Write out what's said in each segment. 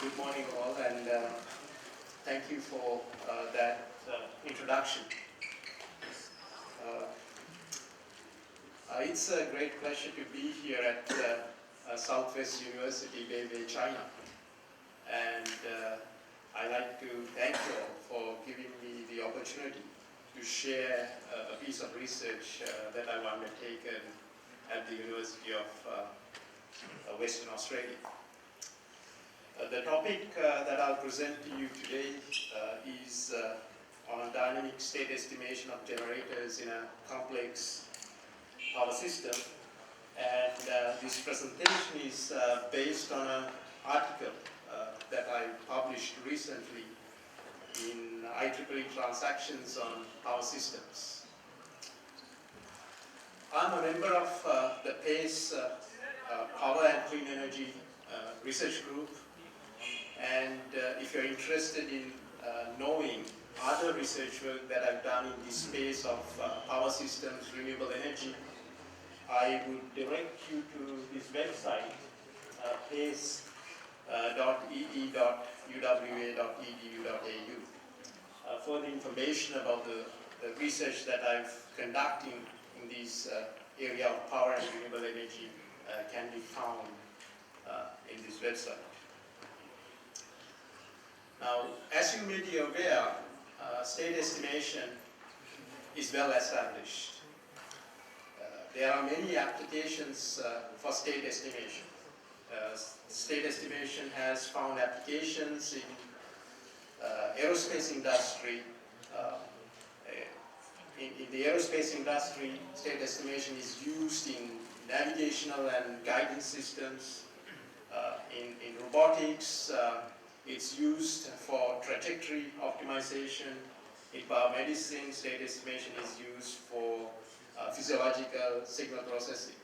Good morning all, and thank you for that introduction. It's a great pleasure to be here at Southwest University, Beibei, China. And I'd like to thank you all for giving me the opportunity to share a piece of research that I've undertaken at the University of Western Australia. The topic that I'll present to you today is on dynamic state estimation of generators in a complex power system. And this presentation is based on an article that I published recently in IEEE Transactions on Power Systems. I'm a member of the PACE Power and Clean Energy Research Group. And if you're interested in knowing other research work that I've done in this space of power systems, renewable energy, I would direct you to this website, pace.ee.uwa.edu.au. Further information about the research that I've conducted in this area of power and renewable energy can be found in this website. Now, as you may be aware, state estimation is well established. There are many applications for state estimation. State estimation has found applications in aerospace industry. In the aerospace industry, state estimation is used in navigational and guidance systems. In robotics, it's used for trajectory optimization. In biomedicine, state estimation is used for physiological signal processing.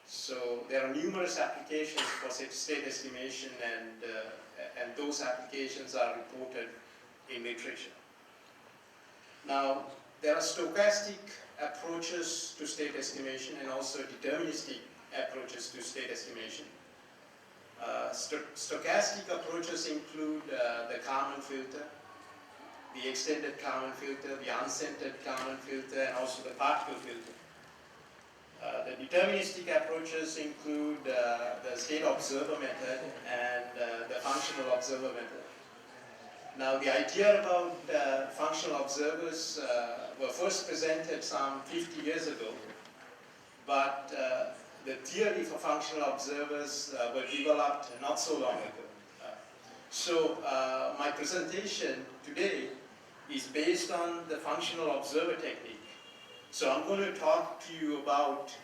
So there are numerous applications for state estimation, and those applications are reported in literature. Now, there are stochastic approaches to state estimation and also deterministic approaches to state estimation. Stochastic approaches include the Kalman filter, the extended Kalman filter, the uncentered Kalman filter, and also the particle filter. The deterministic approaches include the state observer method and the functional observer method. Now, the idea about functional observers were first presented some 50 years ago, but the theory for functional observers were developed not so long ago. So my presentation today is based on the functional observer technique. So I'm going to talk to you about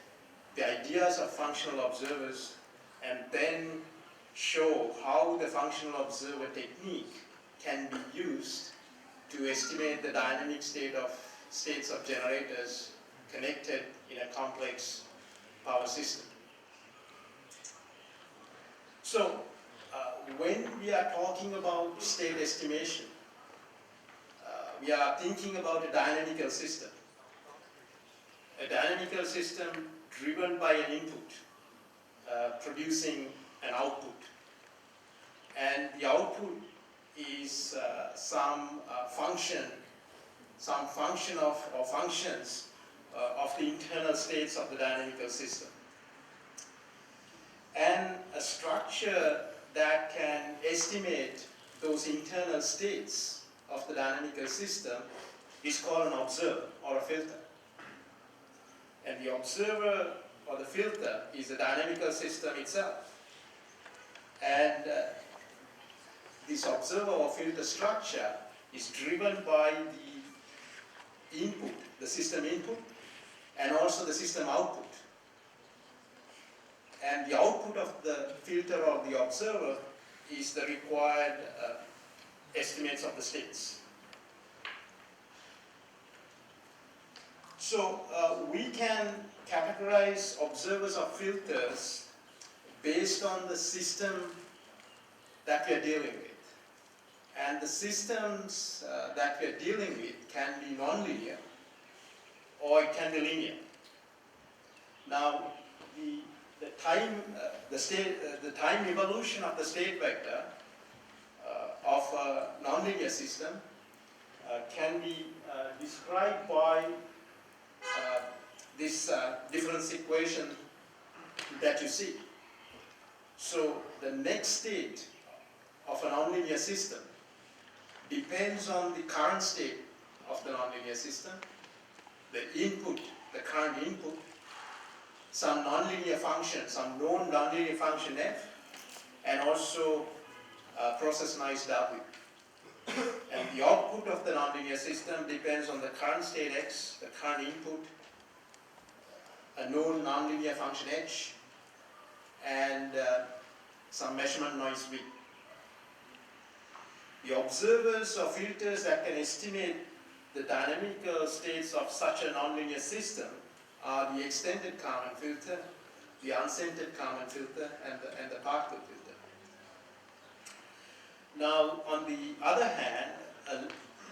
the ideas of functional observers and then show how the functional observer technique can be used to estimate the dynamic states of generators connected in a complex power system. So, when we are talking about state estimation, we are thinking about a dynamical system. A dynamical system driven by an input, producing an output. And the output is some function or functions of the internal states of the dynamical system. And a structure that can estimate those internal states of the dynamical system is called an observer or a filter. And the observer or the filter is the dynamical system itself. And this observer or filter structure is driven by the input, the system input, and also the system output. And the output of the filter or the observer is the required estimates of the states. So we can categorize observers or filters based on the system that we are dealing with. And the systems that we are dealing with can be nonlinear or it can be linear. Now, the the time evolution of the state vector of a nonlinear system can be described by this difference equation that you see. So the next state of a nonlinear system depends on the current state of the nonlinear system, the input, the current input, some nonlinear function, some known nonlinear function f, and also process noise w. And the output of the nonlinear system depends on the current state x, the current input, a known nonlinear function h, and some measurement noise v. The observers or filters that can estimate the dynamical states of such a nonlinear system are the extended Kalman filter, the uncentered Kalman filter, and the particle filter. Now, on the other hand,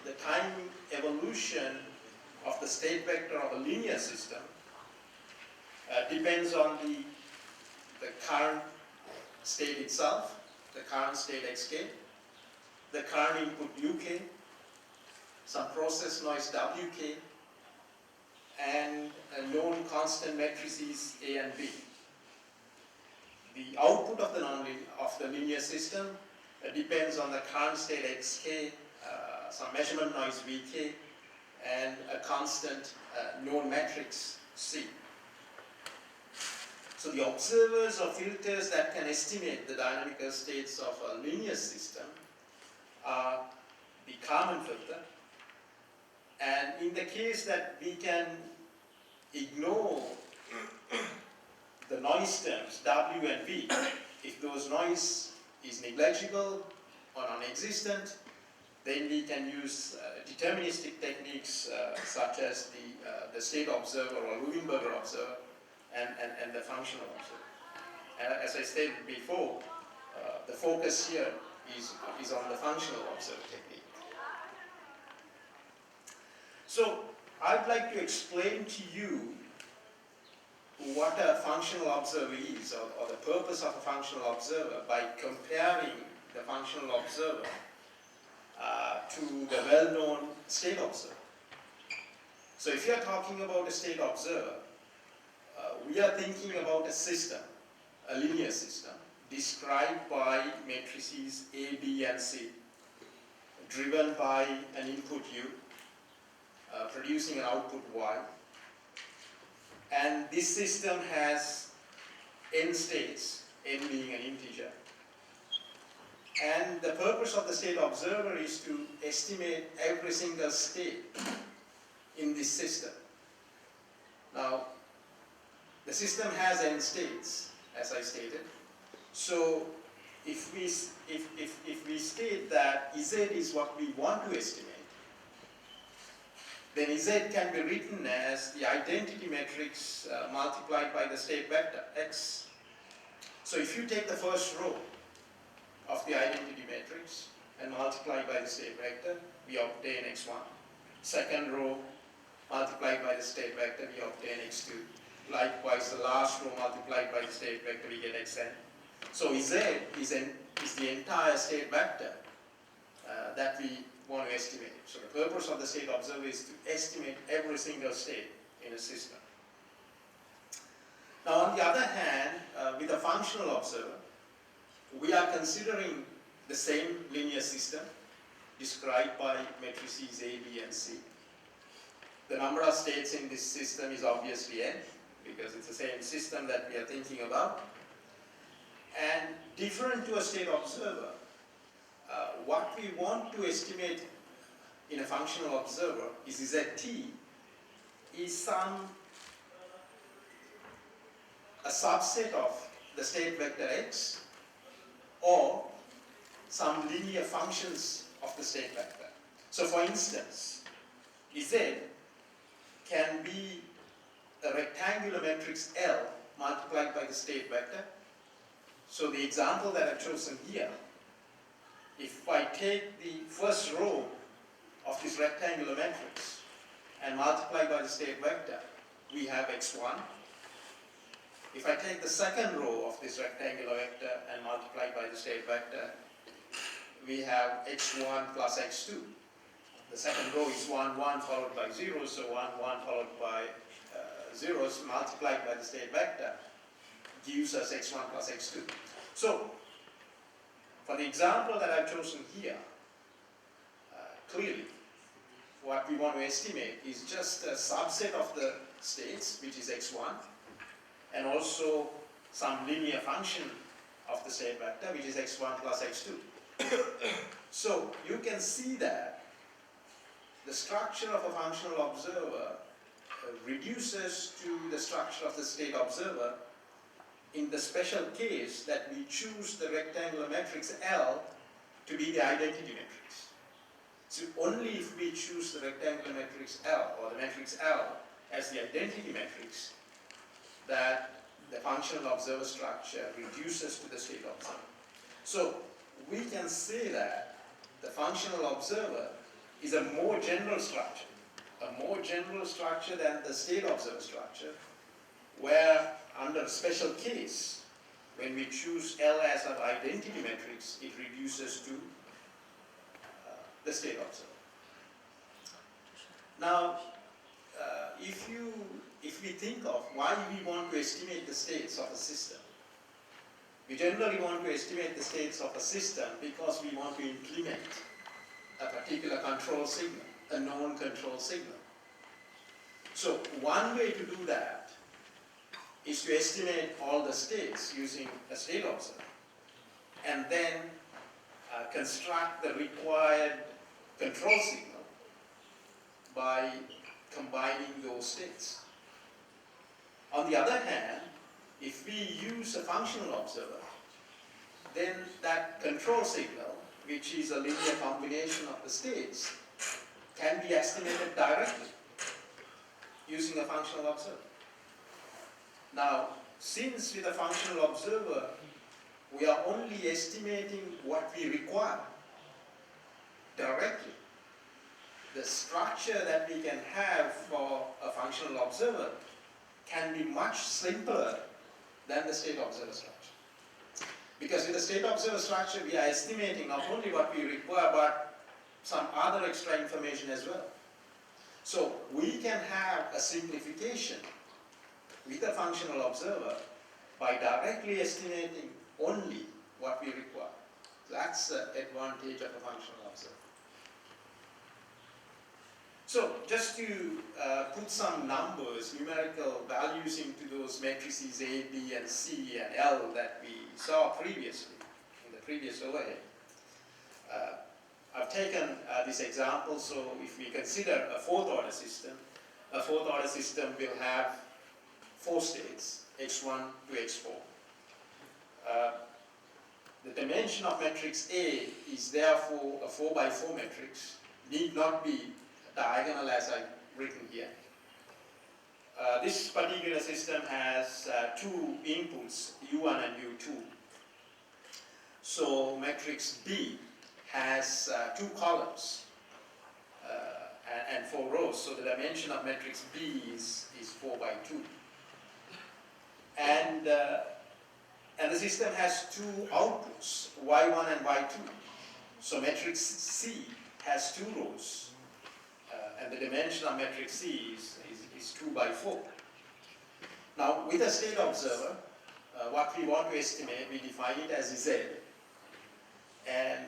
the time evolution of the state vector of a linear system depends on the current state itself, the current state xk, the current input uk, some process noise wk, and known constant matrices A and B. The output of the linear system depends on the current state xk, some measurement noise vk, and a constant known matrix C. So the observers or filters that can estimate the dynamical states of a linear system are the Kalman filter. And in the case that we can ignore the noise terms W and V, if those noise is negligible or non-existent, then we can use deterministic techniques such as the state observer or Leuenberger observer and the functional observer. And as I stated before, the focus here is on the functional observer technique. So I'd like to explain to you what a functional observer is, or the purpose of a functional observer, by comparing the functional observer to the well-known state observer. So if you're talking about a state observer, we are thinking about a system, a linear system, described by matrices A, B, and C, driven by an input U, producing an output Y. And this system has n states, n being an integer. And the purpose of the state observer is to estimate every single state in this system. Now, the system has n states, as I stated. So if we state that Z is what we want to estimate, then Z can be written as the identity matrix multiplied by the state vector, X. So if you take the first row of the identity matrix and multiply by the state vector, we obtain X1. Second row multiplied by the state vector, we obtain X2. Likewise, the last row multiplied by the state vector, we get Xn. So Z is the entire state vector that we want to estimate. So the purpose of the state observer is to estimate every single state in a system. Now, on the other hand, with a functional observer, we are considering the same linear system described by matrices A, B, and C. The number of states in this system is obviously n, because it's the same system that we are thinking about. And different to a state observer, what we want to estimate in a functional observer is Zt is a subset of the state vector x, or some linear functions of the state vector. So for instance, Z can be a rectangular matrix L multiplied by the state vector. So the example that I've chosen here, if I take the first row of this rectangular matrix and multiply by the state vector, we have X1. if I take the second row of this rectangular vector and multiply it by the state vector, we have x1 plus x2. The second row is 1, 1 followed by 0, so 1, 1 followed by zeros multiplied by the state vector gives us x1 plus x2. So, for the example that I've chosen here, clearly, what we want to estimate is just a subset of the states, which is x1, and also some linear function of the state vector, which is x1 plus x2. So you can see that the structure of a functional observer reduces to the structure of the state observer in the special case that we choose the rectangular matrix L to be the identity matrix. So only if we choose the rectangular matrix L, or the matrix L, as the identity matrix, that the functional observer structure reduces to the state observer. So we can say that the functional observer is a more general structure than the state observer structure, where under a special case, when we choose L as our identity matrix, it reduces to the state observer. Now, if we think of why we want to estimate the states of a system, we generally want to estimate the states of a system because we want to implement a particular control signal, a known control signal. So one way to do that is to estimate all the states using a state observer, and then construct the required control signal by combining those states. On the other hand, if we use a functional observer, then that control signal, which is a linear combination of the states, can be estimated directly using a functional observer. Now, since with a functional observer, we are only estimating what we require directly, the structure that we can have for a functional observer can be much simpler than the state observer structure. Because with the state observer structure, we are estimating not only what we require, but some other extra information as well. So we can have a simplification with a functional observer by directly estimating only what we require. That's the advantage of a functional observer. So just to put some numbers, numerical values into those matrices A, B, and C, and L that we saw previously in the previous overhead, I've taken this example. So if we consider a fourth order system will have 4 states, x1 to x4. The dimension of matrix A is therefore a 4 by 4 matrix, need not be diagonal as I've written here. This particular system has 2 inputs, u1 and u2. So matrix B has 2 columns and 4 rows. So the dimension of matrix B is 4 by 2. And the system has 2 outputs, y1 and y2. So matrix C has 2 rows. And the dimension of matrix C is 2 by 4. Now, with a state observer, what we want to estimate, we define it as Z. And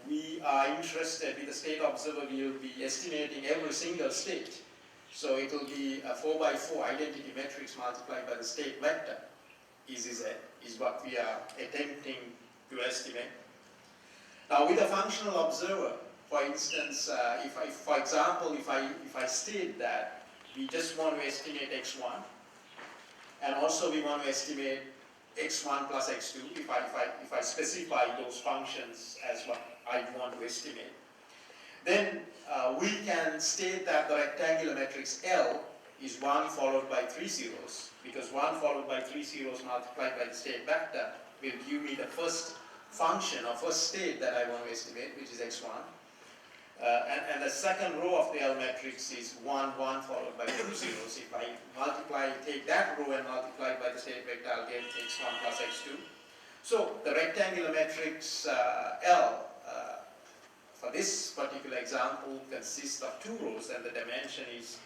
we are interested with the state observer, we will be estimating every single state. So it will be a 4 by 4 identity matrix multiplied by the state vector, Z, is what we are attempting to estimate. Now, with a functional observer, for instance, if I state that we just want to estimate x1, and also we want to estimate x1 plus x2, if I specify those functions as what I want to estimate, then we can state that the rectangular matrix L is 1 followed by 3 zeros, because 1 followed by 3 zeros multiplied by the state vector will give me the first function or first state that I want to estimate, which is x1. And the second row of the L matrix is 1, 1 followed by 2 zeros. If I take that row and multiply it by the state vector, I'll get x1 plus x2. So the rectangular matrix L for this particular example consists of 2 rows, and the dimension is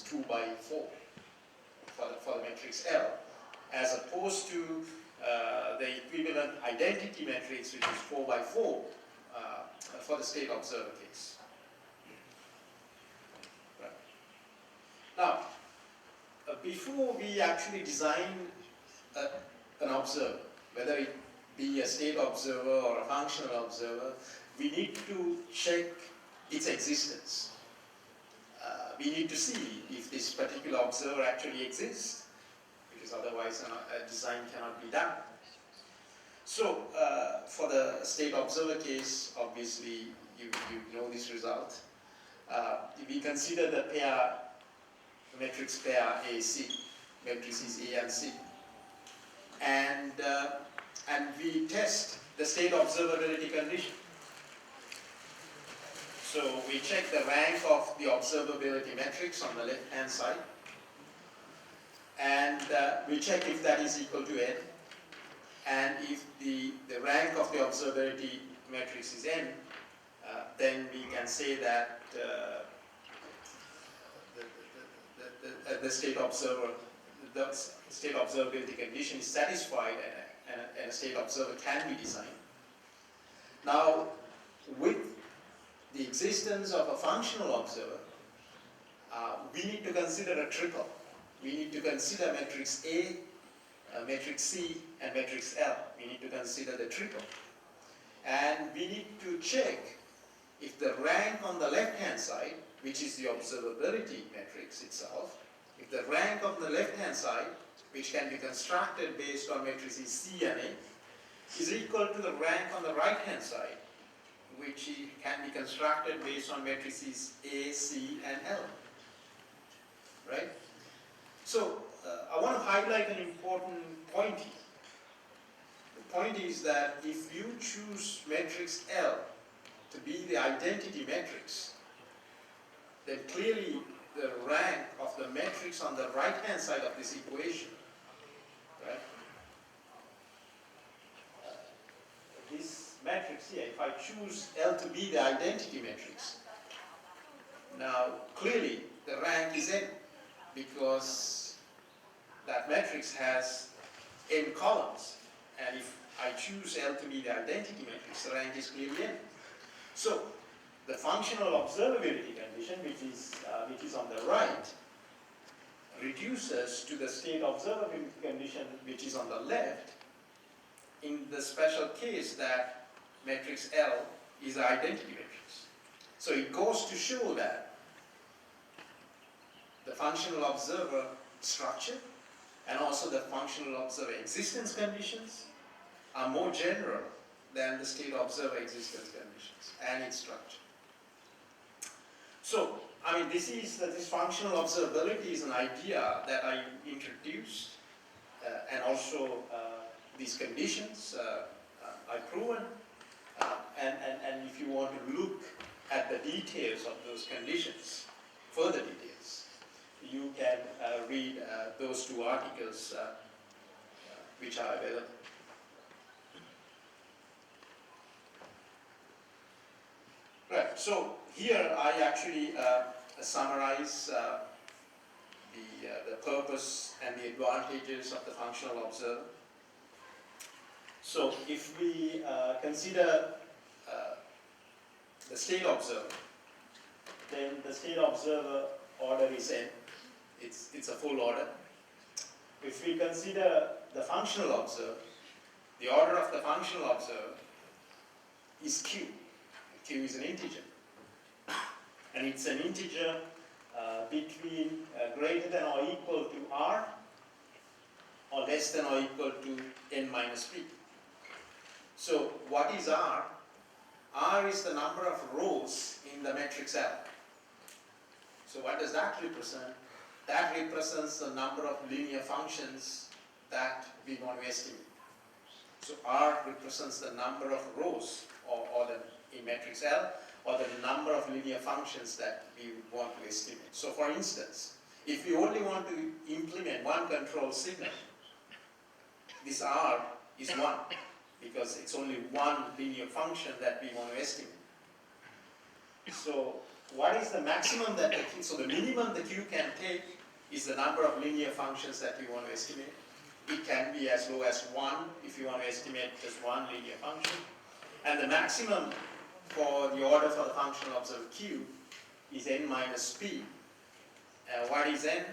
2 by 4 for the matrix L, as opposed to the equivalent identity matrix, which is 4 by 4 for the state observer case. Right. Now, before we actually design an observer, whether it be a state observer or a functional observer, we need to check its existence. We need to see if this particular observer actually exists, because otherwise a design cannot be done. So, for the state observer case, obviously you know this result. We consider the matrix pair AC, matrices A and C, and we test the state observability condition. So we check the rank of the observability matrix on the left-hand side, and we check if that is equal to n, and if the rank of the observability matrix is n, then we can say that the state observability condition is satisfied, and a state observer can be designed. Now, with the existence of a functional observer, we need to consider a triple. We need to consider matrix A, matrix C, and matrix L. We need to consider the triple. And we need to check if the rank on the left-hand side, which is the observability matrix itself, if the rank on the left-hand side, which can be constructed based on matrices C and A, is equal to the rank on the right-hand side, which can be constructed based on matrices A, C, and L. Right? So, I want to highlight an important point here. The point is that if you choose matrix L to be the identity matrix, then clearly the rank of the matrix on the right-hand side of this equation, right? This matrix here, if I choose L to be the identity matrix, now clearly the rank is n, because that matrix has n columns, and if I choose L to be the identity matrix, the rank is clearly n. So the functional observability condition, which is on the right, reduces to the state observability condition, which is on the left, in the special case that matrix L is an identity matrix. So it goes to show that the functional observer structure and also the functional observer existence conditions are more general than the state observer existence conditions and its structure. So, I mean, this functional observability is an idea that I introduced, and also these conditions I've proven, and if you want to look at the details of those conditions, further details, you can read those 2 articles which are available. Right, so here I actually summarize the purpose and the advantages of the functional observer. So if we consider the state observer, then the state observer order is n. It's a full order. If we consider the functional observer, the order of the functional observer is q. Q is an integer, and it's an integer between greater than or equal to r, or less than or equal to n minus p. So what is r? R is the number of rows in the matrix L. So what does that represent? That represents the number of linear functions that we want to estimate. So R represents the number of rows in matrix L, or the number of linear functions that we want to estimate. So for instance, if we only want to implement one control signal, this R is 1 because it's only one linear function that we want to estimate. So what is the maximum that so the minimum the Q can take is the number of linear functions that you want to estimate. It can be as low as 1 if you want to estimate just one linear function. And the maximum for the order for the functional observer Q is n minus p. What is n?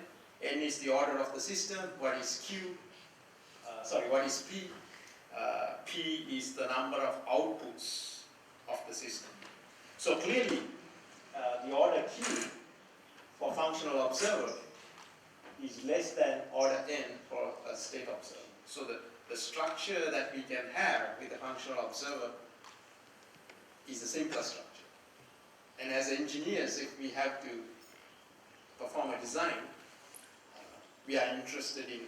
N is the order of the system. What is Q? What is p? P is the number of outputs of the system. So clearly, the order Q for functional observer is less than order n for a state observer. So the structure that we can have with a functional observer is a simpler structure. And as engineers, if we have to perform a design, we are interested in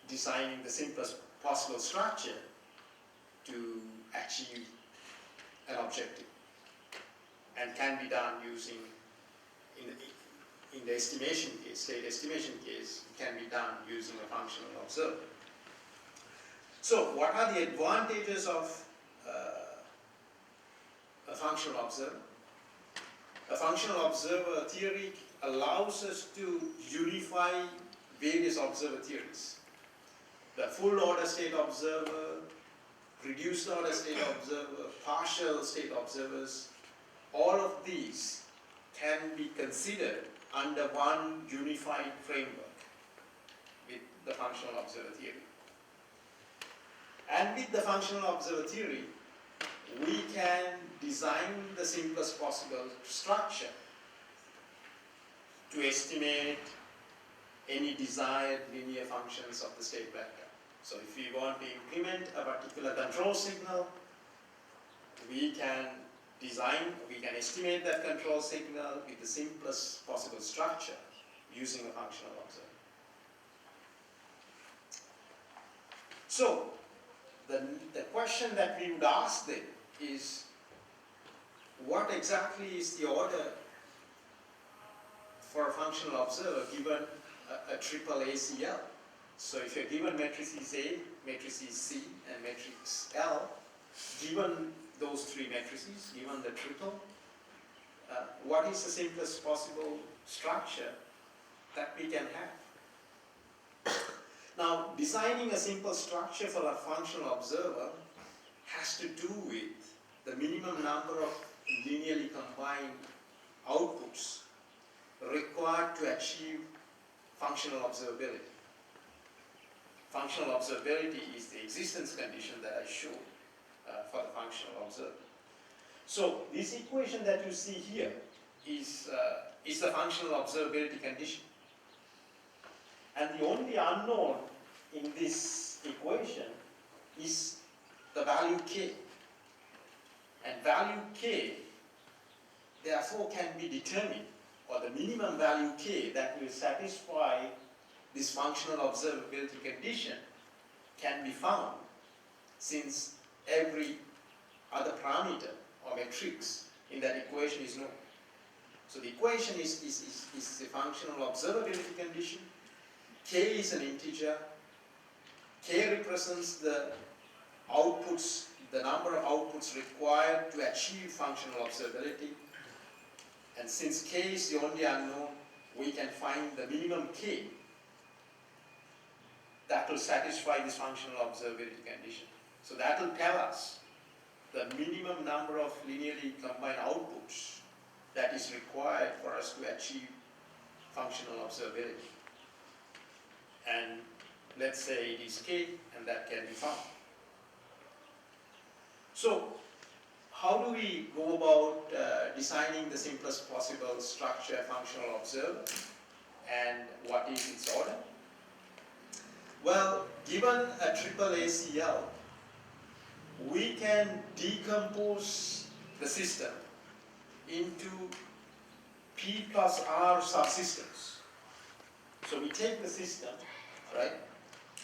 designing the simplest possible structure to achieve an objective, and can be done using, in the estimation case, state estimation case, it can be done using a functional observer. So what are the advantages of a functional observer? A functional observer theory allows us to unify various observer theories. The full order state observer, reduced order state observer, partial state observers, all of these can be considered under one unified framework with the functional observer theory. And with the functional observer theory, we can design the simplest possible structure to estimate any desired linear functions of the state vector. So if we want to implement a particular control signal, we can estimate that control signal with the simplest possible structure using a functional observer. So the question that we would ask then is, what exactly is the order for a functional observer given a triple ACL? So if you're given matrices A, matrices C, and matrix L, given those three matrices, given the triple, what is the simplest possible structure that we can have? Now, designing a simple structure for a functional observer has to do with the minimum number of linearly combined outputs required to achieve functional observability. Functional observability is the existence condition that I showed for the functional observer. So this equation that you see here is the functional observability condition. And the only unknown in this equation is the value k. And value k, therefore, can be determined, or the minimum value k that will satisfy this functional observability condition can be found, since every other parameter or matrix in that equation is known. So the equation is the functional observability condition. K is an integer. K represents the outputs, the number of outputs required to achieve functional observability. And since K is the only unknown, we can find the minimum K that will satisfy this functional observability condition. So that will tell us the minimum number of linearly combined outputs that is required for us to achieve functional observability. And let's say it is K, and that can be found. So how do we go about designing the simplest possible structure functional observer, and what is its order? Well, given a triple ACL, we can decompose the system into P plus R subsystems. So we take the system, right?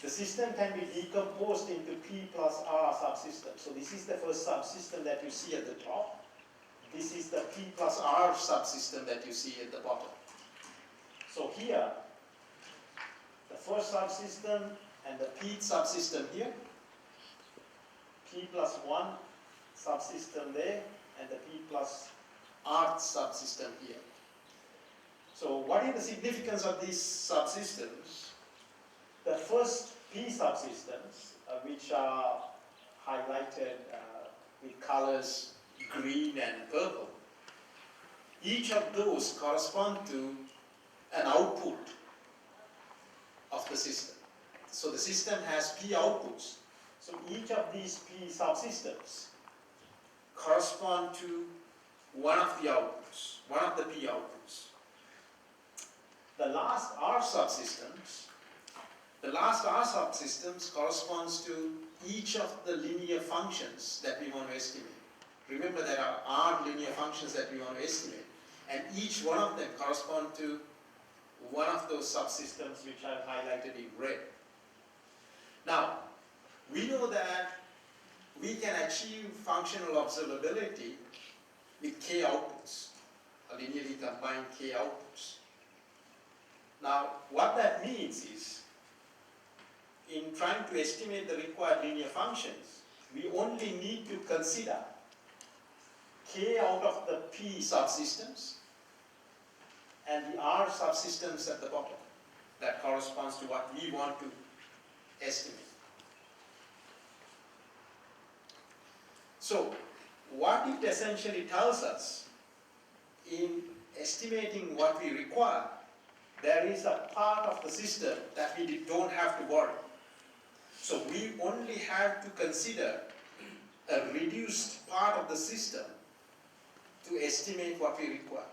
The system can be decomposed into P plus R subsystems. So this is the first subsystem that you see at the top. this is the P plus R subsystem that you see at the bottom. So here, the first subsystem and the P subsystem here, P plus 1 subsystem there, and the P plus R subsystem here. So what is the significance of these subsystems? The first P subsystems, which are highlighted with colors green and purple, each of those correspond to an output of the system. So the system has P outputs. So each of these P subsystems correspond to one of the outputs, one of the P outputs. The last R subsystems corresponds to each of the linear functions that we want to estimate. Remember, there are R linear functions that we want to estimate, and each one of them correspond to one of those subsystems which I've highlighted in red. Now, we know that we can achieve functional observability with K outputs, a linearly combined K outputs. Now, what that means is, in trying to estimate the required linear functions, we only need to consider K out of the P subsystems and the R subsystems at the bottom. That corresponds to what we want to estimate. So, what it essentially tells us, in estimating what we require, there is a part of the system that we don't have to worry. So we only have to consider a reduced part of the system to estimate what we require.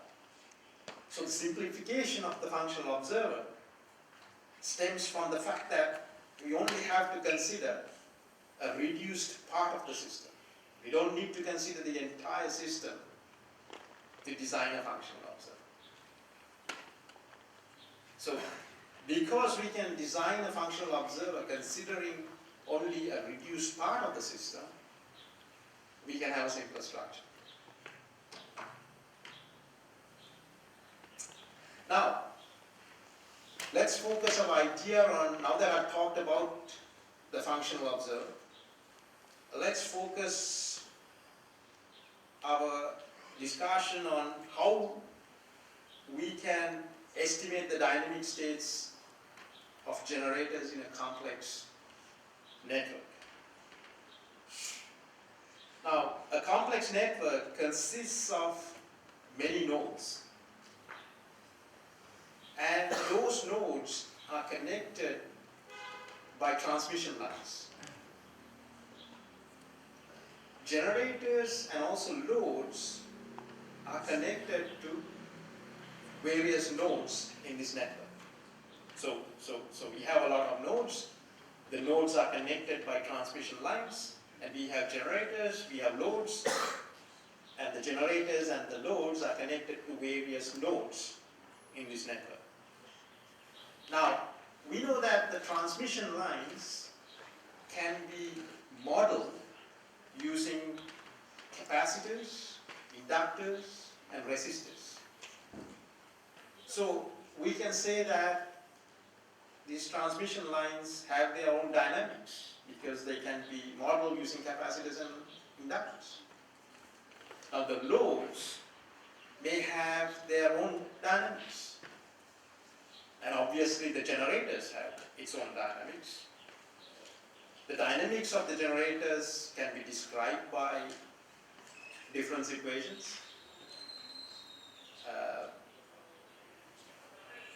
So the simplification of the functional observer stems from the fact that we only have to consider a reduced part of the system. We don't need to consider the entire system to design a functional observer. So, because we can design a functional observer considering only a reduced part of the system, we can have a simpler structure. Now, let's focus our idea on, now that I've talked about the functional observer, let's focus our discussion on how we can estimate the dynamic states of generators in a complex network. Now, a complex network consists of many nodes, and those nodes are connected by transmission lines. Generators and also loads are connected to various nodes in this network. So we have a lot of nodes. The nodes are connected by transmission lines, and we have generators, we have loads, and the generators and the loads are connected to various nodes in this network. Now, we know that the transmission lines can be modeled using capacitors, inductors, and resistors. So we can say that these transmission lines have their own dynamics because they can be modeled using capacitors and inductors. Now the loads may have their own dynamics, and obviously the generators have its own dynamics. The dynamics of the generators can be described by difference equations.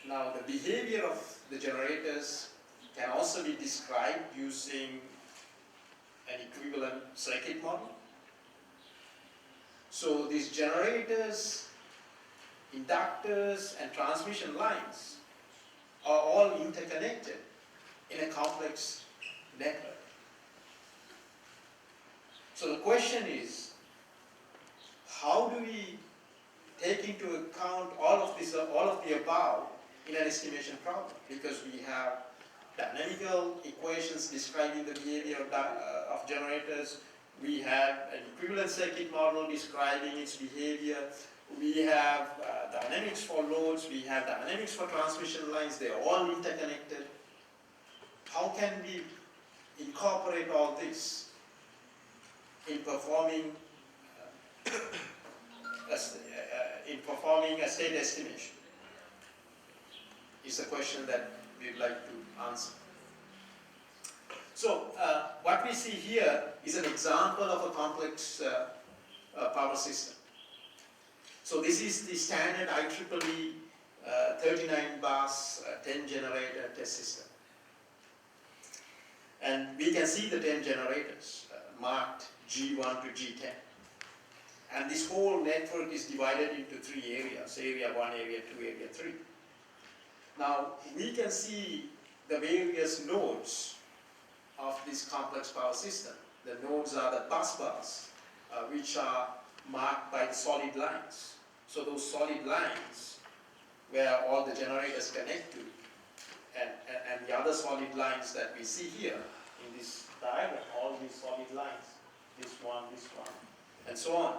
Now the behavior of the generators can also be described using an equivalent circuit model. So these generators, inductors, and transmission lines are all interconnected in a complex network. So the question is, how do we take into account all of the above in an estimation problem? Because we have dynamical equations describing the behavior of generators, We have an equivalent circuit model describing its behavior. We have dynamics for loads. We have dynamics for transmission lines. They are all interconnected. How can we incorporate all this in performing a state estimation? Is a question that we'd like to answer. So what we see here is an example of a complex power system. So this is the standard IEEE 39 bus 10 generator test system. And we can see the 10 generators marked G1 to G10. And this whole network is divided into 3 areas, area 1, area 2, area 3. Now, we can see the various nodes of this complex power system. The nodes are the bus bars, which are marked by the solid lines. So those solid lines where all the generators connect to, and the other solid lines that we see here in this diagram, all these solid lines, this one, and so on.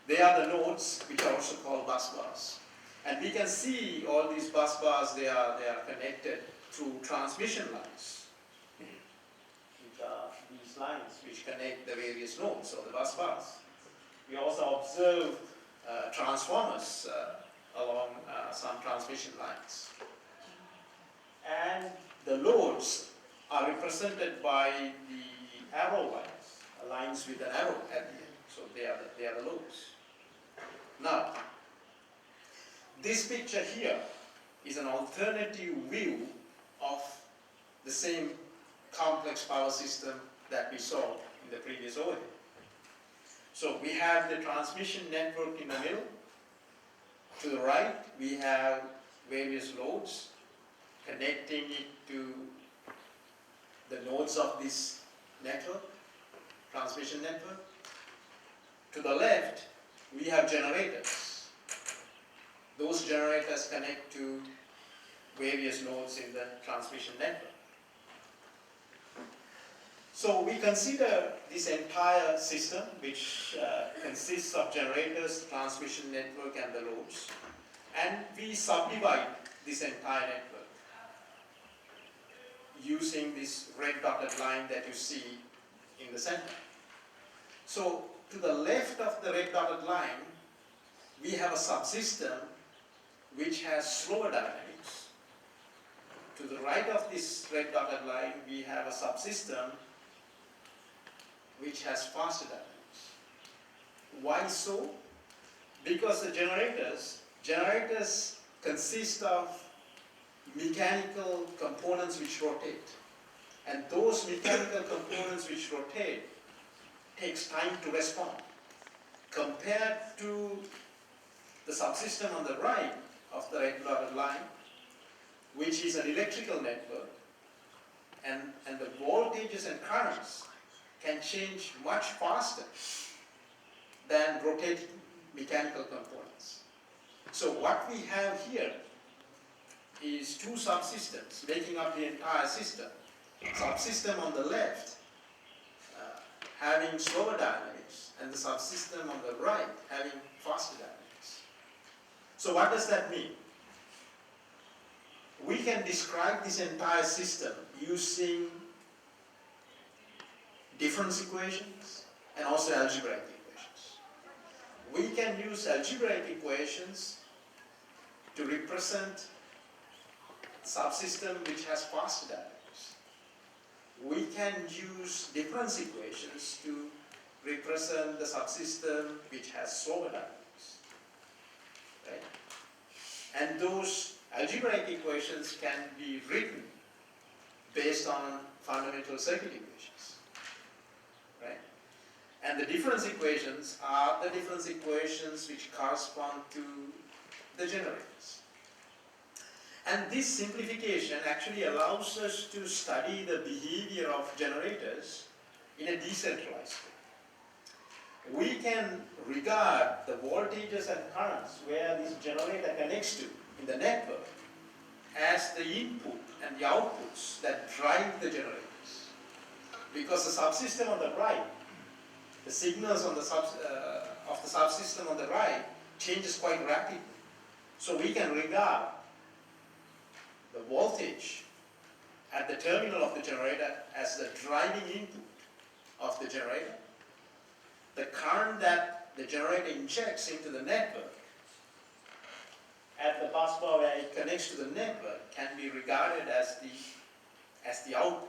They are the nodes, which are also called bus bars. And we can see all these bus bars, they are connected through transmission lines, which are these lines which connect the various nodes of the bus bars. We also observe transformers along some transmission lines. And the loads are represented by the arrow lines with an arrow at the end. So they are the loads. Now, this picture here is an alternative view of the same complex power system that we saw in the previous overview. So we have the transmission network in the middle. To the right, we have various loads connecting it to the nodes of this network, transmission network. To the left, we have generators. Those generators connect to various nodes in the transmission network. So we consider this entire system, which consists of generators, transmission network, and the loads, and we subdivide this entire network using this red dotted line that you see in the center. So to the left of the red dotted line, we have a subsystem which has slower dynamics. To the right of this red dotted line, we have a subsystem which has faster dynamics. Why so? Because the generators consist of mechanical components which rotate. And those mechanical components which rotate takes time to respond. Compared to the subsystem on the right of the red dotted line, which is an electrical network, and the voltages and currents can change much faster than rotating mechanical components. So what we have here is 2 subsystems making up the entire system. Subsystem on the left having slower dynamics, and the subsystem on the right having faster dynamics. So what does that mean? We can describe this entire system using difference equations and also algebraic equations. We can use algebraic equations to represent subsystem which has faster dynamics. We can use difference equations to represent the subsystem which has slower dynamics. Right? And those algebraic equations can be written based on fundamental circuit equations. Right? And the difference equations are the difference equations which correspond to the generators. And this simplification actually allows us to study the behavior of generators in a decentralized way. We can regard the voltages and currents where this generator connects to in the network as the input and the outputs that drive the generators. Because the subsystem on the right the signals on the of the subsystem on the right changes quite rapidly. So we can regard the voltage at the terminal of the generator as the driving input of the generator. The current that the generator injects into the network at the bus bar where it connects to the network can be regarded as the output.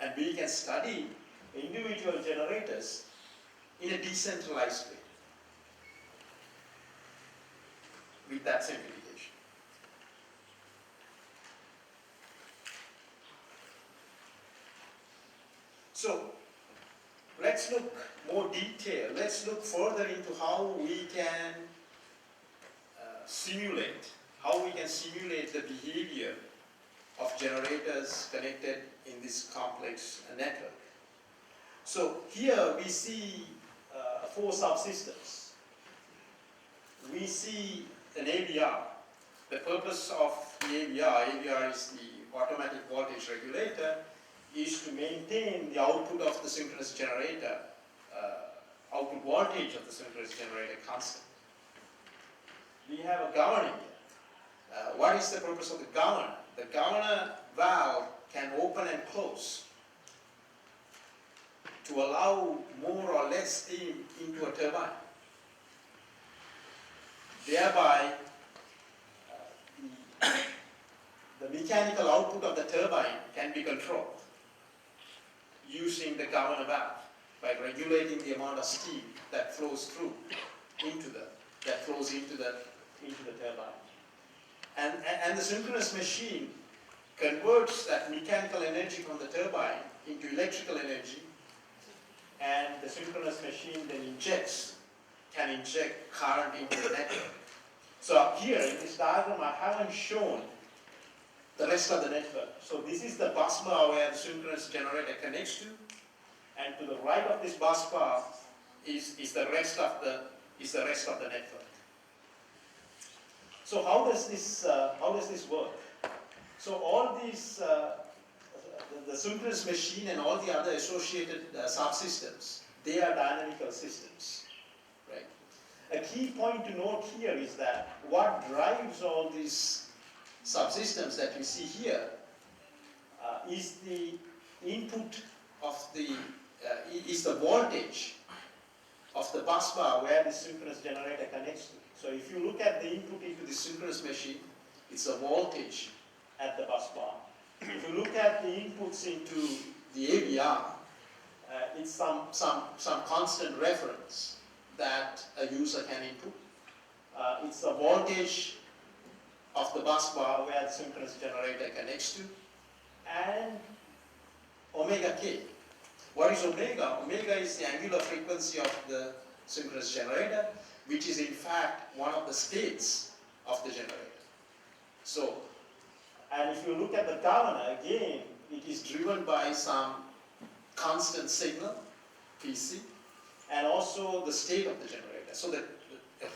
And we can study individual generators in a decentralized way with that simplification. So let's look more detail. Let's look further into how we can simulate the behavior of generators connected in this complex network. So here we see 4 subsystems. We see an AVR. The purpose of the AVR is the automatic voltage regulator, is to maintain the output of the synchronous generator, output voltage of the synchronous generator constant. We have a governor here. What is the purpose of the governor? The governor valve can open and close to allow more or less steam into a turbine. Thereby, the mechanical output of the turbine can be controlled using the governor valve by regulating the amount of steam that flows through into the turbine. And the synchronous machine converts that mechanical energy from the turbine into electrical energy, and the synchronous machine then can inject current into the network. So here in this diagram I haven't shown the rest of the network. So this is the bus bar where the synchronous generator connects to, and to the right of this bus bar is the rest of the network. So how does this work? So all these the synchronous machine and all the other associated subsystems, they are dynamical systems, right? A key point to note here is that what drives all these subsystems that you see here is the input of is the voltage of the bus bar where the synchronous generator connects to. So if you look at the input into the synchronous machine, it's a voltage at the bus bar. If you look at the inputs into the AVR, it's some constant reference that a user can input. It's the voltage of the bus bar where the synchronous generator connects to, and omega k. What is omega? Omega is the angular frequency of the synchronous generator, which is in fact one of the states of the generator. So, and if you look at the governor, again, it is driven by some constant signal, PC, and also the state of the generator. So the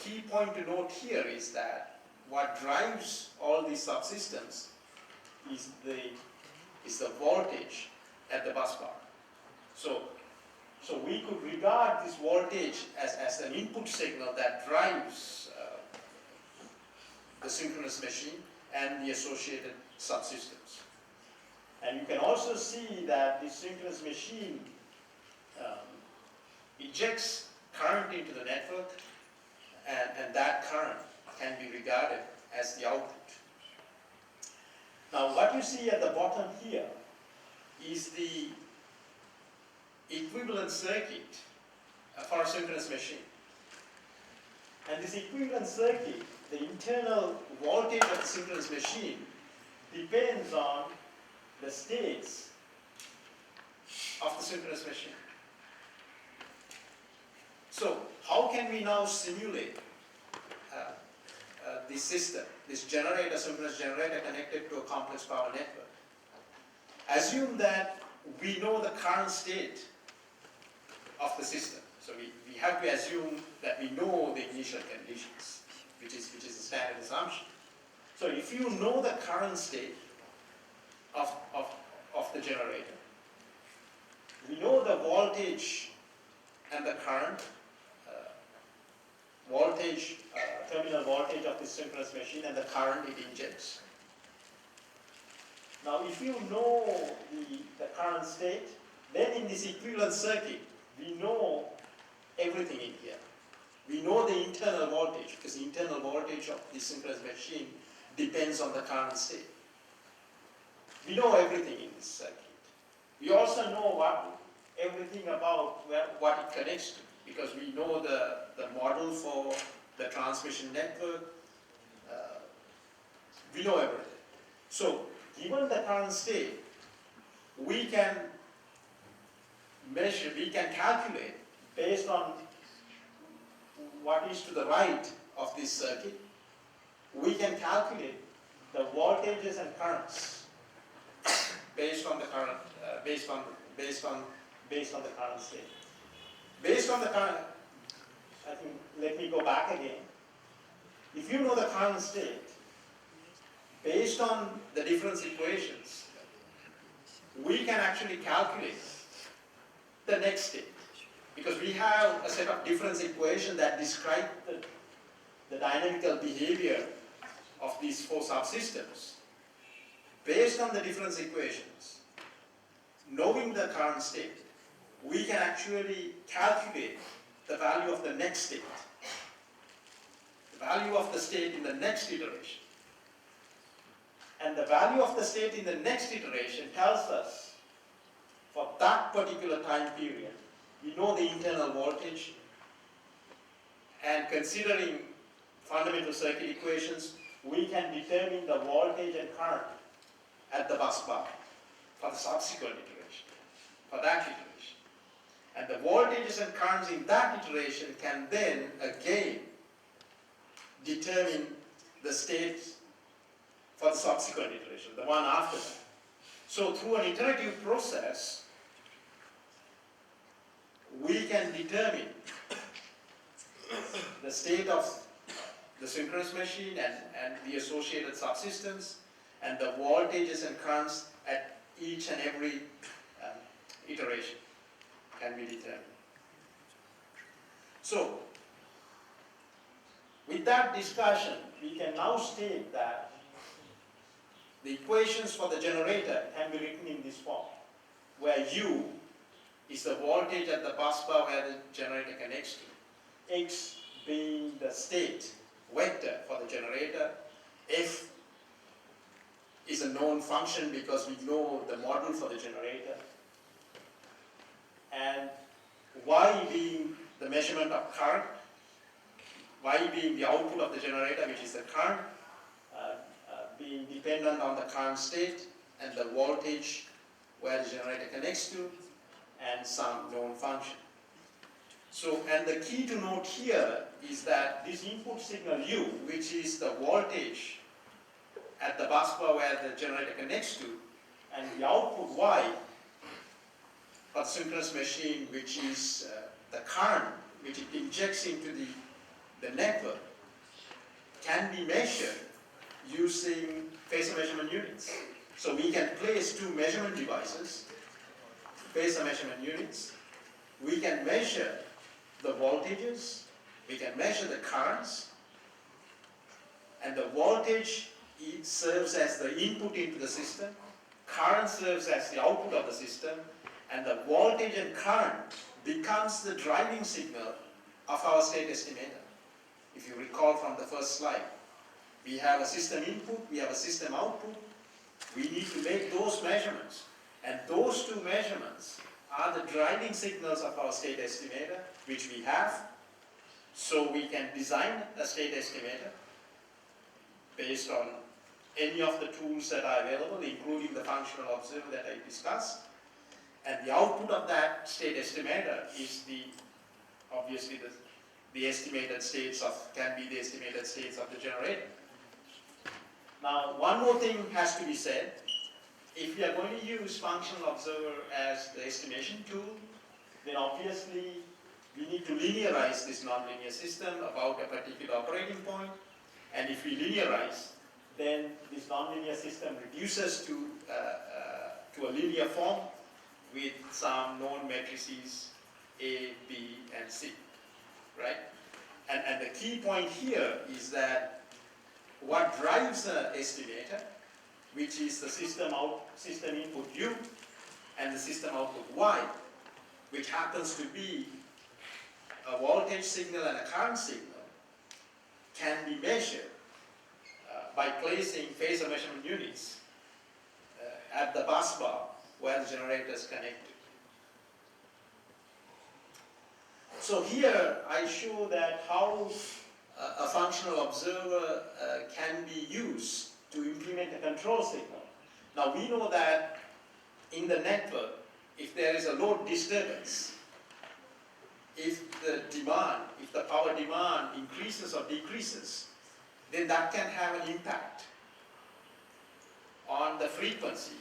key point to note here is that what drives all these subsystems is the voltage at the bus bar. So we could regard this voltage as an input signal that drives the synchronous machine and the associated subsystems. And you can also see that the synchronous machine injects current into the network, and that current can be regarded as the output. Now what you see at the bottom here is the equivalent circuit for a synchronous machine. And this equivalent circuit, the internal voltage of the synchronous machine, depends on the states of the synchronous machine. So how can we now simulate this system, this generator, synchronous generator connected to a complex power network? Assume that we know the current state of the system. So we have to assume that we know the initial conditions, which is a standard assumption. So if you know the current state of the generator, we know the voltage and the current, voltage, terminal voltage of this synchronous machine and the current it injects. Now if you know the current state, then in this equivalent circuit, we know everything in here. We know the internal voltage, because the internal voltage of the synchronous machine depends on the current state. We know everything in this circuit. We also know everything about what it connects to, because we know the model for the transmission network. We know everything. So, given the current state, we can measure, we can calculate based on what is to the right of this circuit. We can calculate the voltages and currents based on the current, based on the current state. Based on the current, I think, let me go back again. If you know the current state, based on the difference equations, we can actually calculate the next state. Because we have a set of difference equations that describe the dynamical behavior of these four subsystems. Based on the difference equations, knowing the current state, we can actually calculate the value of the next state, the value of the state in the next iteration. And the value of the state in the next iteration tells us, for that particular time period, we know the internal voltage, and considering fundamental circuit equations, we can determine the voltage and current at the bus bar for the subsequent iteration, for that iteration. And the voltages and currents in that iteration can then again determine the state for the subsequent iteration, the one after that. So through an iterative process, we can determine the state of the synchronous machine and the associated subsystems, and the voltages and currents at each and every iteration can be determined. So, with that discussion, we can now state that the equations for the generator can be written in this form, where U is the voltage at the bus bar where the generator connects to, X being the state vector for the generator, F is a known function because we know the model for the generator, and Y being the measurement of current, Y being the output of the generator, which is the current, being dependent on the current state and the voltage where the generator connects to, and some known function. So, and the key to note here is that this input signal U, which is the voltage at the bus bar where the generator connects to, and the output Y for the synchronous machine, which is the current which it injects into the network, can be measured using phasor measurement units. So we can place two measurement devices, phasor measurement units. We can measure the voltages, we can measure the currents, and the voltage serves as the input into the system, current serves as the output of the system, and the voltage and current becomes the driving signal of our state estimator. If you recall from the first slide, we have a system input, we have a system output. We need to make those measurements, and those two measurements are the driving signals of our state estimator, which we have. So we can design a state estimator based on any of the tools that are available, including the functional observer that I discussed. And the output of that state estimator is obviously the estimated states can be the estimated states of the generator. Now, one more thing has to be said. If we are going to use functional observer as the estimation tool, then obviously we need to linearize this nonlinear system about a particular operating point. And if we linearize, then this nonlinear system reduces to a linear form with some known matrices A, B, and C, right? And the key point here is that what drives an estimator, which is the system input U and the system output Y, which happens to be a voltage signal and a current signal, can be measured by placing phasor measurement units at the bus bar where the generator is connected. So here I show that how a functional observer can be used to implement a control signal. Now we know that in the network, if there is a load disturbance, if the power demand increases or decreases, then that can have an impact on the frequency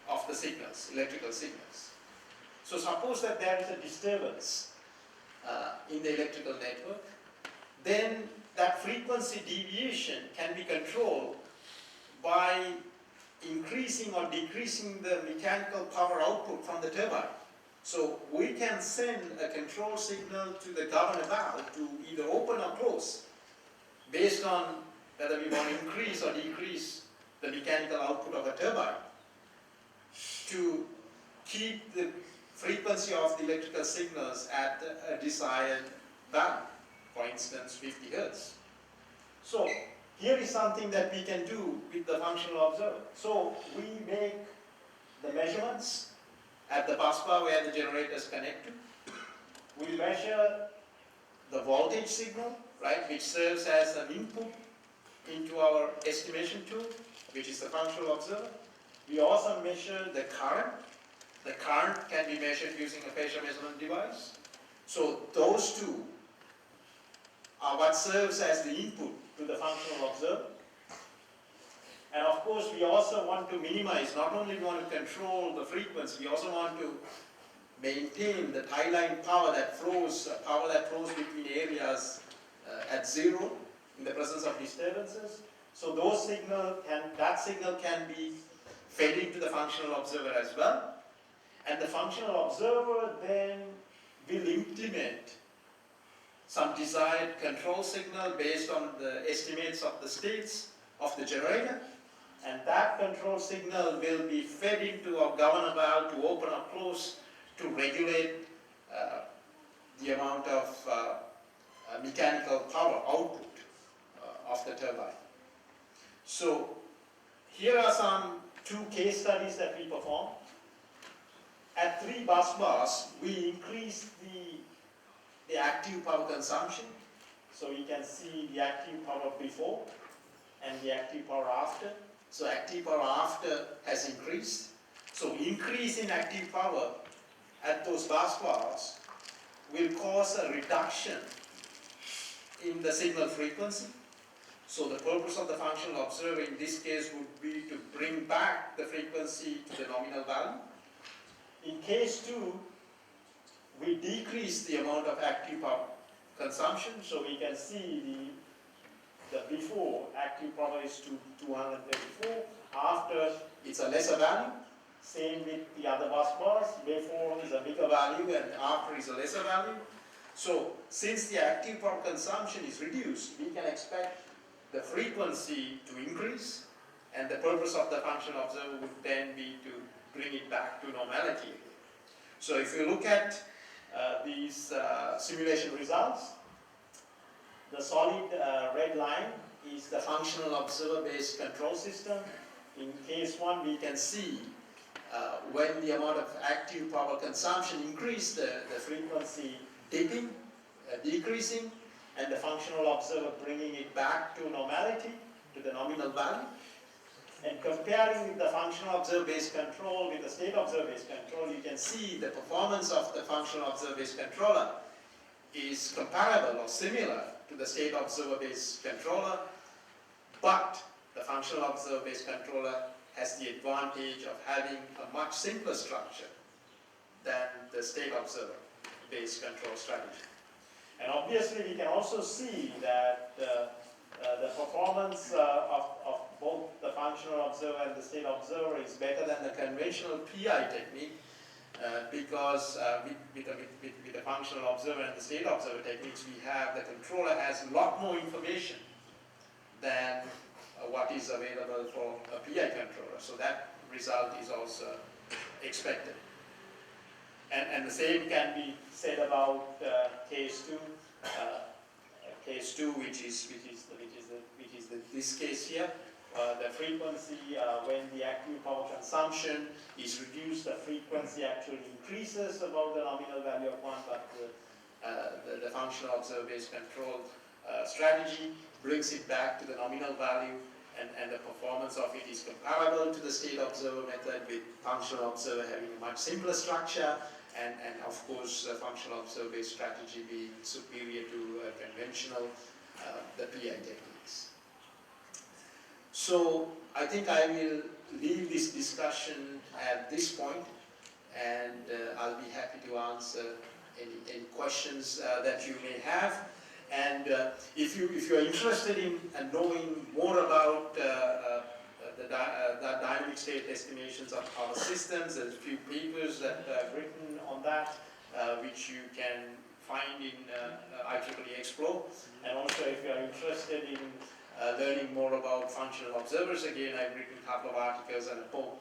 of the signals, electrical signals. So suppose that there is a disturbance in the electrical network, then that frequency deviation can be controlled by increasing or decreasing the mechanical power output from the turbine. So we can send a control signal to the governor valve to either open or close based on whether we want to increase or decrease the mechanical output of a turbine to keep the frequency of the electrical signals at a desired value, for instance 50 Hertz. So here is something that we can do with the functional observer. So we make the measurements at the bus bar where the generator is connected. We measure the voltage signal, right, which serves as an input into our estimation tool, which is the functional observer. We also measure the current. The current can be measured using a phasor measurement device. So those two are what serves as the input to the functional observer. And of course, we also want to minimize, not only we want to control the frequency, we also want to maintain the tie line power that flows between areas at zero in the presence of disturbances. So that signal can be fed into the functional observer as well. And the functional observer then will implement some desired control signal based on the estimates of the states of the generator. And that control signal will be fed into a governor valve to open or close to regulate the amount of mechanical power output of the turbine. So here are two case studies that we performed. At 3 bus bars, we increased the active power consumption. So you can see the active power before and the active power after. So active power after has increased. So increase in active power at those bus bars will cause a reduction in the signal frequency. So the purpose of the functional observer in this case would be to bring back the frequency to the nominal value. In case 2, we decrease the amount of active power consumption. So we can see the before active power is 234, after it's a lesser value. Same with the other bus bars, before is a bigger value and after is a lesser value. So since the active power consumption is reduced, we can expect the frequency to increase, and the purpose of the functional observer would then be to bring it back to normality again. So if you look at these simulation results, the solid red line is the functional observer-based control system. In case 1, we can see when the amount of active power consumption increased, the frequency dipping, decreasing, and the functional observer bringing it back to normality, to the nominal value. And comparing with the functional observer-based control with the state observer-based control, you can see the performance of the functional observer-based controller is comparable or similar to the state observer-based controller, but the functional observer-based controller has the advantage of having a much simpler structure than the state observer-based control strategy. And obviously we can also see that the performance of both the functional observer and the state observer is better than the conventional PI technique, because with the functional observer and the state observer techniques, we have the controller has a lot more information than what is available for a PI controller. So that result is also expected. And the same can be said about case 2. Case 2, which is this case here. The frequency when the active power consumption is reduced, the frequency actually increases above the nominal value of 1, but the functional observer-based control strategy brings it back to the nominal value, and the performance of it is comparable to the state observer method, with functional observer having a much simpler structure, and of course functional observer-based strategy being superior to conventional the PI techniques. So I think I will leave this discussion at this point, and I'll be happy to answer any questions that you may have. And if you are interested in knowing more about the dynamic state estimations of power systems, there's a few papers that are written on that, which you can find in IEEE Explore. And also, if you are interested in learning more about functional observers, again, I've written a couple of articles and a book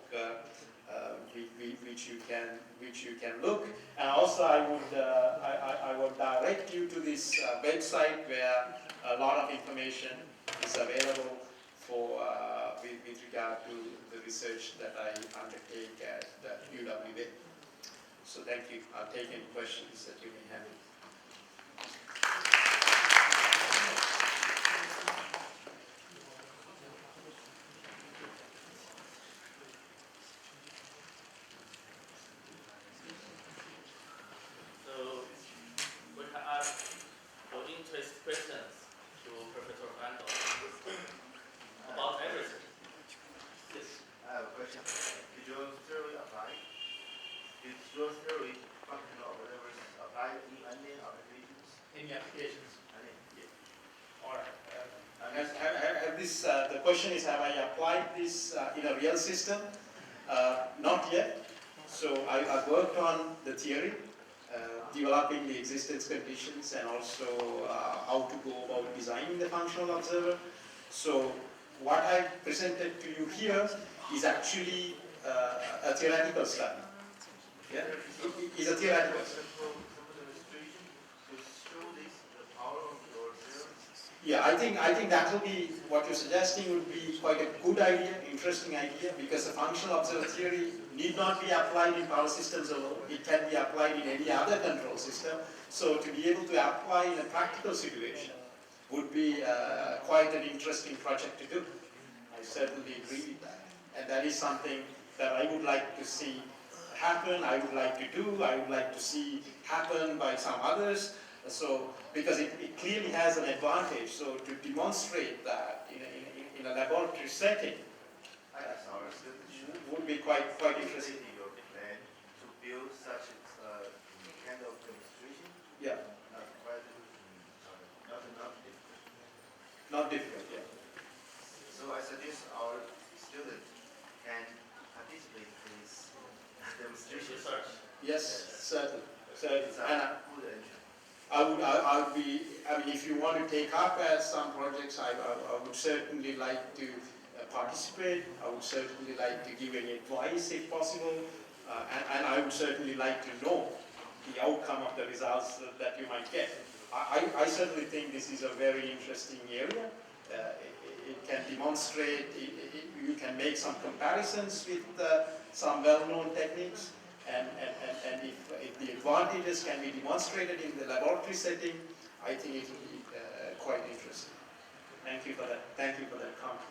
which you can look. And also, I would direct you to this website where a lot of information is available for with regard to the research that I undertake at UWA. So thank you. I'll take any questions that you may have. Questions to Professor Fernando about everything. Yes, I have a question. Did your theory apply? Did your theory functional observers apply in any applications? Any applications? Yeah. All right. Have this, the question is, have I applied this in a real system? Not yet. So I worked on the theory, developing the existence conditions, and also how to go about designing the functional observer. So what I presented to you here is actually a theoretical study. Yeah, it is a theoretical study. Yeah, I think that will be, what you're suggesting would be quite a good idea, interesting idea, because the functional observer theory need not be applied in power systems alone. It can be applied in any other control system. So to be able to apply in a practical situation would be quite an interesting project to do. I certainly agree with that. And that is something that I would like to see happen, I would like to do, I would like to see happen by some others. So, because it clearly has an advantage, so to demonstrate that in a laboratory setting would be quite interesting. Your plan to build such a kind of demonstration? Yeah. Not difficult, yeah. So I suggest our students can participate in this demonstration. Research. Yes, certainly. And I mean, if you want to take up some projects, I would certainly like to participate. I would certainly like to give any advice if possible. And I would certainly like to know the outcome of the results that you might get. I certainly think this is a very interesting area. It can demonstrate, you can make some comparisons with some well-known techniques. And if the advantages can be demonstrated in the laboratory setting, I think it will be quite interesting. Thank you for that. Thank you for that comment.